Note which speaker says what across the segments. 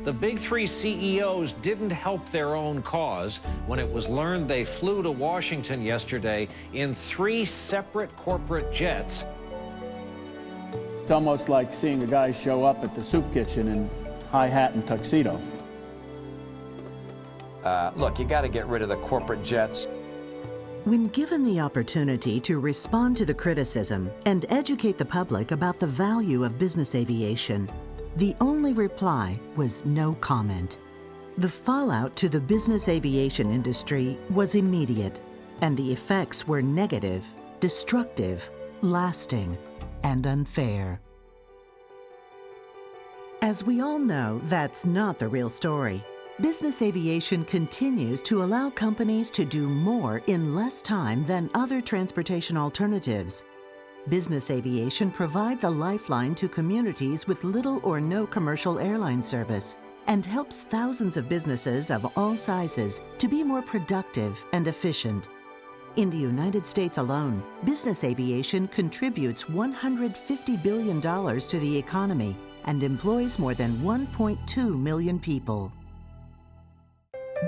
Speaker 1: The big three CEOs didn't help their own cause when it was learned they flew to Washington yesterday in 3 separate corporate jets.
Speaker 2: It's almost like seeing a guy show up at the soup kitchen in high hat and tuxedo.
Speaker 3: Look, you got to get rid of the corporate jets.
Speaker 4: When given the opportunity to respond to the criticism and educate the public about the value of business aviation, the only reply was no comment. The fallout to the business aviation industry was immediate, and the effects were negative, destructive, lasting, and unfair. As we all know, that's not the real story. Business aviation continues to allow companies to do more in less time than other transportation alternatives. Business aviation provides a lifeline to communities with little or no commercial airline service and helps thousands of businesses of all sizes to be more productive and efficient. In the United States alone, business aviation contributes $150 billion to the economy and employs more than 1.2 million people.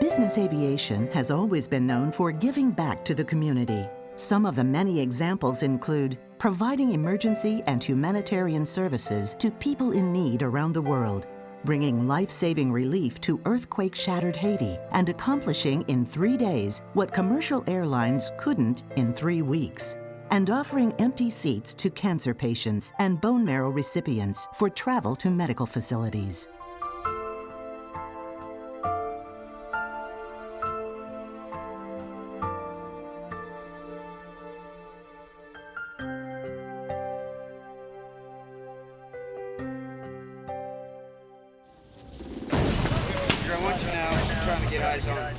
Speaker 4: Business aviation has always been known for giving back to the community. Some of the many examples include providing emergency and humanitarian services to people in need around the world, bringing life-saving relief to earthquake-shattered Haiti, and accomplishing in 3 days what commercial airlines couldn't in 3 weeks, and offering empty seats to cancer patients and bone marrow recipients for travel to medical facilities.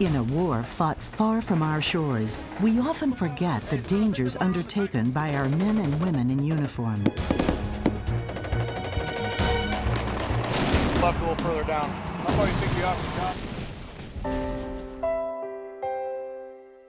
Speaker 4: In a war fought far from our shores, we often forget the dangers undertaken by our men and women in uniform.
Speaker 5: Left a little further down. How far do you think the officer got?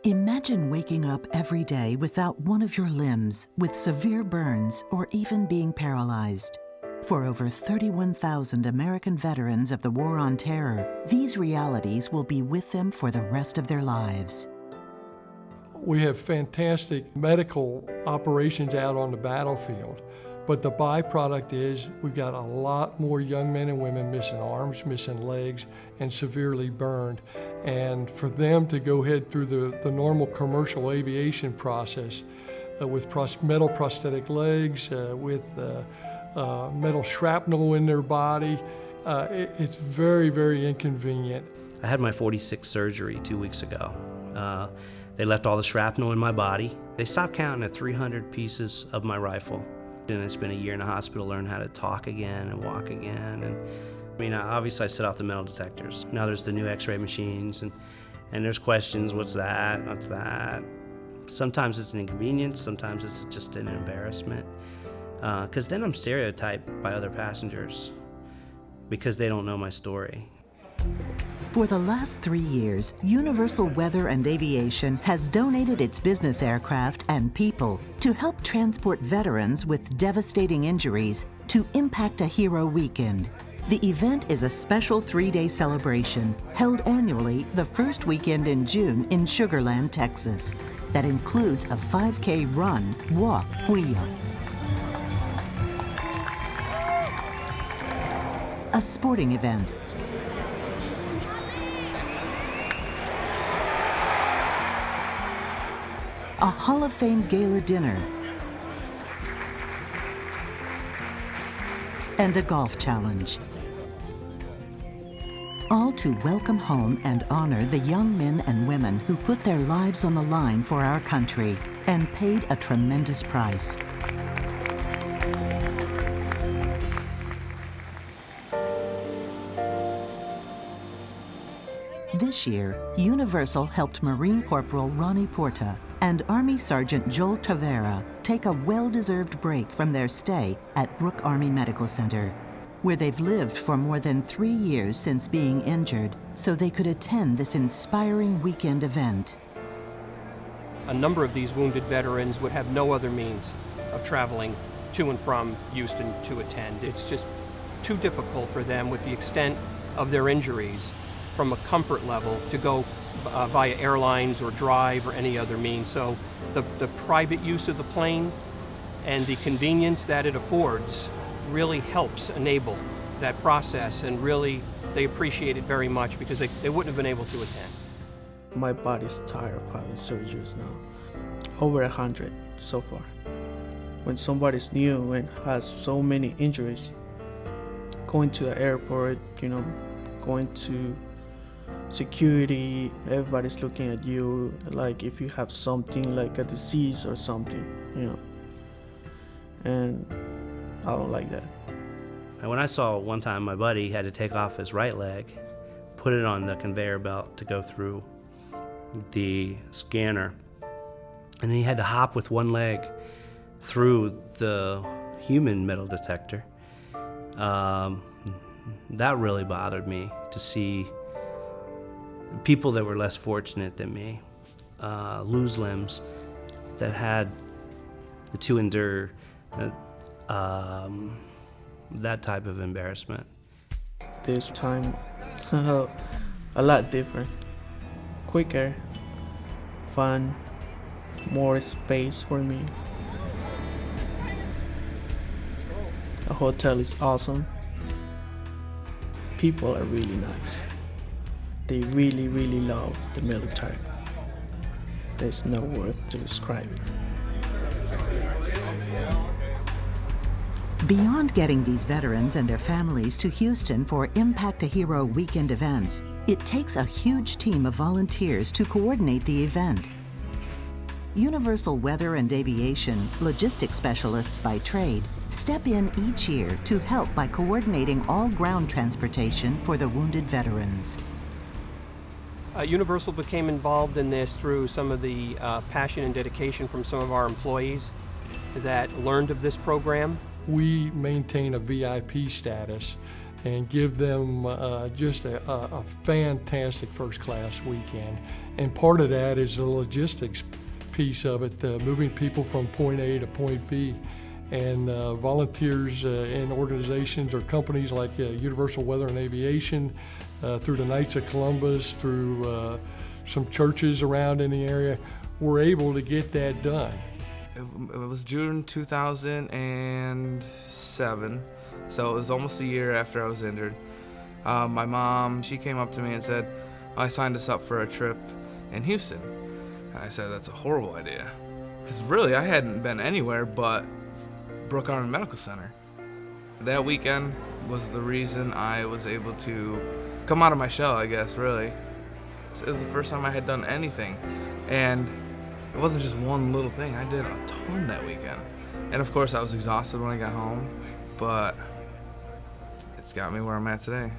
Speaker 4: Imagine waking up every day without one of your limbs, with severe burns, or even being paralyzed. For over 31,000 American veterans of the War on Terror, these realities will be with them for the rest of their lives.
Speaker 6: We have fantastic medical operations out on the battlefield, but the byproduct is we've got a lot more young men and women missing arms, missing legs, and severely burned. And for them to go ahead through the normal commercial aviation process with metal prosthetic legs, with metal shrapnel in their body, it's very, very inconvenient.
Speaker 7: I had my 46th surgery 2 weeks ago. They left all the shrapnel in my body. They stopped counting at 300 pieces of my rifle. And I spent a year in the hospital learning how to talk again and walk again. And I mean, obviously I set off the metal detectors. Now there's the new x-ray machines and there's questions, what's that, what's that? Sometimes it's an inconvenience, sometimes it's just an embarrassment. Because then I'm stereotyped by other passengers because they don't know my story.
Speaker 4: For the last 3 years, Universal Weather and Aviation has donated its business aircraft and people to help transport veterans with devastating injuries to Impact a Hero weekend. The event is a special 3-day celebration held annually the first weekend in June in Sugar Land, Texas, that includes a 5K run, walk, wheel. A sporting event, a Hall of Fame gala dinner, and a golf challenge. All to welcome home and honor the young men and women who put their lives on the line for our country and paid a tremendous price. This year, Universal helped Marine Corporal Ronnie Porta and Army Sergeant Joel Tavera take a well-deserved break from their stay at Brooke Army Medical Center, where they've lived for more than 3 years since being injured, so they could attend this inspiring weekend event.
Speaker 8: A number of these wounded veterans would have no other means of traveling to and from Houston to attend. It's just too difficult for them with the extent of their injuries from a comfort level to go via airlines or drive or any other means. So the private use of the plane and the convenience that it affords really helps enable that process, and really they appreciate it very much because they wouldn't have been able to attend.
Speaker 9: My body's tired of having surgeries now. Over 100 so far. When somebody's new and has so many injuries, going to the airport, going to security, everybody's looking at you like if you have something like a disease or something, and I don't like that.
Speaker 7: And when I saw one time my buddy had to take off his right leg, put it on the conveyor belt to go through the scanner, and then he had to hop with one leg through the human metal detector, that really bothered me, to see people that were less fortunate than me lose limbs, that had to endure that type of embarrassment.
Speaker 9: This time, a lot different. Quicker, fun, more space for me. The hotel is awesome. People are really nice. They really, really love the military. There's no word to describe it.
Speaker 4: Beyond getting these veterans and their families to Houston for Impact a Hero weekend events, it takes a huge team of volunteers to coordinate the event. Universal Weather and Aviation, logistics specialists by trade, step in each year to help by coordinating all ground transportation for the wounded veterans.
Speaker 8: Universal became involved in this through some of the passion and dedication from some of our employees that learned of this program.
Speaker 6: We maintain a VIP status and give them just a fantastic first-class weekend. And part of that is the logistics piece of it, moving people from point A to point B. And volunteers in organizations or companies like Universal Weather and Aviation, through the Knights of Columbus, through some churches around in the area, were able to get that done.
Speaker 10: It was June 2007, so it was almost a year after I was injured. My mom, she came up to me and said, I signed us up for a trip in Houston. And I said, that's a horrible idea. Because really, I hadn't been anywhere but Brooke Army Medical Center. That weekend was the reason I was able to come out of my shell, I guess, really. It was the first time I had done anything. And it wasn't just one little thing. I did a ton that weekend. And of course, I was exhausted when I got home, but it's got me where I'm at today.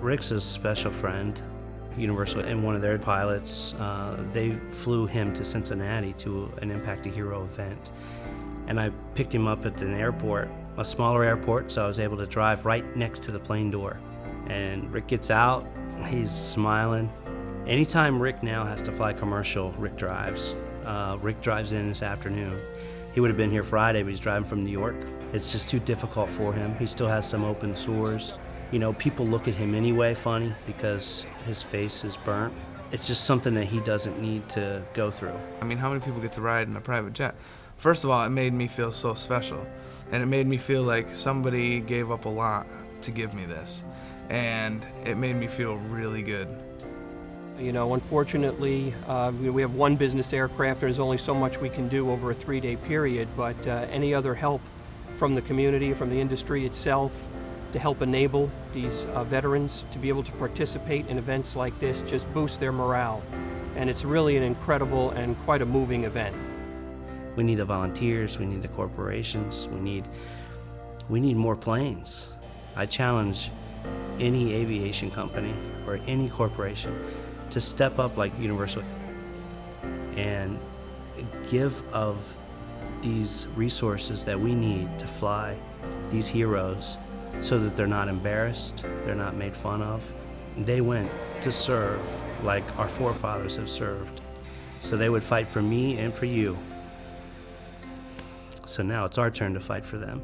Speaker 7: Rick's a special friend. Universal and one of their pilots, they flew him to Cincinnati to an Impact a Hero event. And I picked him up at an airport, a smaller airport, so I was able to drive right next to the plane door. And Rick gets out, he's smiling. Anytime Rick now has to fly commercial, Rick drives. Rick drives in this afternoon. He would have been here Friday, but he's driving from New York. It's just too difficult for him. He still has some open sores. People look at him anyway funny because his face is burnt. It's just something that he doesn't need to go through.
Speaker 10: I mean, how many people get to ride in a private jet? First of all, it made me feel so special. And it made me feel like somebody gave up a lot to give me this. And it made me feel really good.
Speaker 8: Unfortunately, we have one business aircraft. There's only so much we can do over a 3-day period, but any other help from the community, from the industry itself, to help enable these veterans to be able to participate in events like this just boosts their morale. And it's really an incredible and quite a moving event.
Speaker 7: We need the volunteers, we need the corporations, we need more planes. I challenge any aviation company or any corporation to step up like Universal and give of these resources that we need to fly these heroes so that they're not embarrassed, they're not made fun of. They went to serve like our forefathers have served. So they would fight for me and for you. So now it's our turn to fight for them.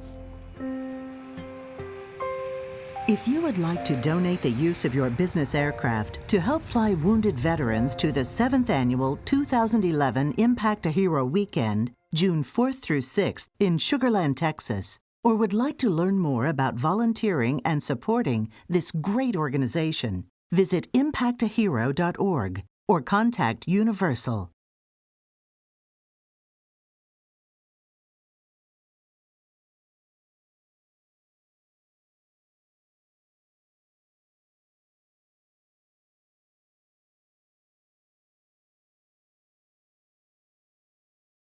Speaker 4: If you would like to donate the use of your business aircraft to help fly wounded veterans to the 7th Annual 2011 Impact a Hero Weekend, June 4th through 6th in Sugar Land, Texas, or would like to learn more about volunteering and supporting this great organization, visit impactahero.org or contact Universal